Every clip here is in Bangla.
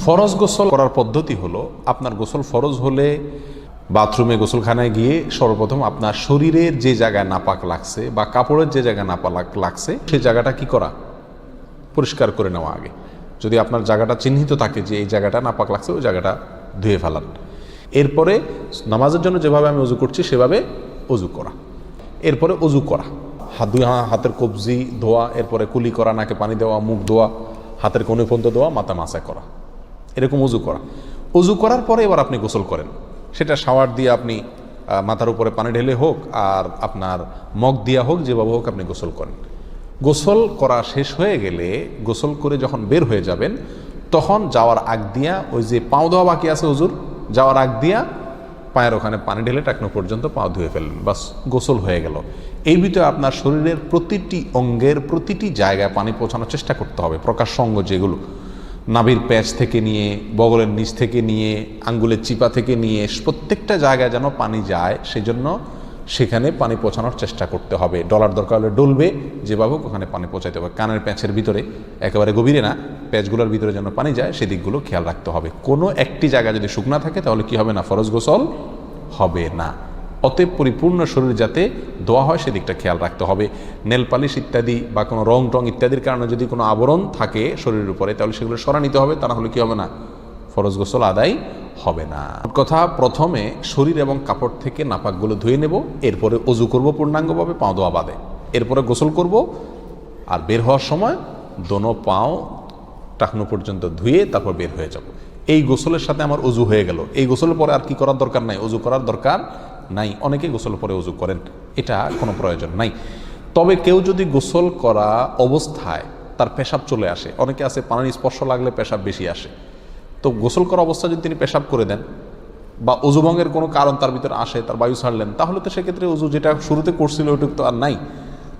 ফরজ গোসল করার পদ্ধতি হলো, আপনার গোসল ফরজ হলে বাথরুমে গোসলখানায় গিয়ে সর্বপ্রথম আপনার শরীরের যে জায়গায় নাপাক লাগছে বা কাপড়ের যে জায়গায় নাপাক লাগছে সেই জায়গাটা কি করা, পরিষ্কার করে নেওয়া আগে। যদি আপনার জায়গাটা চিহ্নিত থাকে যে এই জায়গাটা নাপাক লাগছে, ওই জায়গাটা ধুয়ে ফেলান। এরপরে নামাজের জন্য যেভাবে আমি অজু করছি সেভাবে অজু করা। এরপরে অজু করা, হাতের কবজি ধোয়া, এরপরে কুলি করা, নাকে পানি দেওয়া, মুখ ধোয়া, হাতের কোণে পর্যন্ত ধোয়া, মাথা মাসা করা, এরকম অজু করা। অজু করার পরে এবার আপনি গোসল করেন। সেটা শাওয়ার দিয়ে আপনি মাথার উপরে পানি ঢেলে হোক আর আপনার মগ দিয়া হোক, যেভাবে হোক আপনি গোসল করেন। গোসল করা শেষ হয়ে গেলে, গোসল করে যখন বের হয়ে যাবেন, তখন যাওয়ার আগ দিয়া ওই যে পাও ধোয়া বাকি আছে হুজুর, যাওয়ার আগ দিয়া পায়ের ওখানে পানি ঢেলে টাকনো পর্যন্ত পাও ধুয়ে ফেললেন, বাস গোসল হয়ে গেল। এই ভিতরে আপনার শরীরের প্রতিটি অঙ্গের প্রতিটি জায়গায় পানি পৌঁছানোর চেষ্টা করতে হবে। প্রকাশ্য অঙ্গ যেগুলো, নাভির প্যাচ থেকে নিয়ে, বগলের নিচ থেকে নিয়ে, আঙ্গুলের চিপা থেকে নিয়ে, প্রত্যেকটা জায়গায় যেন পানি যায়, সেজন্য সেখানে পানি পৌঁছানোর চেষ্টা করতে হবে। ডলার দরকার হলে ডলবে, যেভাবে ওখানে পানি পৌঁছাতে হবে। কানের প্যাঁচের ভিতরে, একেবারে গভীরে না, প্যাচগুলোর ভিতরে যেন পানি যায় সেদিকগুলো খেয়াল রাখতে হবে। কোনো একটি জায়গা যদি শুকনা থাকে তাহলে কি হবে না, ফরজ গোসল হবে না। অতএব পরিপূর্ণ শরীর যাতে ধোয়া হয় সেদিকটা খেয়াল রাখতে হবে। নেল পালিশ ইত্যাদি বা কোনো রং টং ইত্যাদির কারণে যদি কোনো আবরণ থাকে শরীরের উপরে, তাহলে সেগুলো সরা নিতে হবে, তা না হলে কি হবে না, ফরজ গোসল আদায় হবে না। কথা, প্রথমে শরীর এবং কাপড় থেকে নাপাকগুলো ধুয়ে নেব, এরপরে অজু করব পূর্ণাঙ্গভাবে, পাও ধোয়া বাদে, এরপরে গোসল করব। আর বের হওয়ার সময় দোনো পাও টাকনো পর্যন্ত ধুয়ে তারপর বের হয়ে যাব। এই গোসলের সাথে আমার অজু হয়ে গেল। এই গোসলের পরে আর কি করার দরকার নাই, অজু করার দরকার নাই। অনেকে গোসলের পরে অজু করেন, এটা কোনো প্রয়োজন নাই। তবে কেউ যদি গোসল করা অবস্থায় তার পেশাব চলে আসে, অনেকে আছে পানির স্পর্শ লাগলে পেশাব বেশি আসে, তো গোসল করা অবস্থায় যদি তিনি পেশাব করে দেন বা অজুভঙ্গের কোনো কারণ তার ভিতরে আসে, তার বায়ু ছাড়লেন, তাহলে তো সেক্ষেত্রে অজু যেটা শুরুতে করছিল ওইটুক তো আর নাই।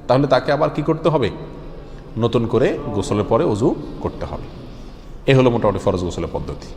তাহলে তাকে আবার কি করতে হবে, নতুন করে গোসলের পরে অজু করতে হবে। এ হলো মোটামুটি ফরজ গোসলের পদ্ধতি।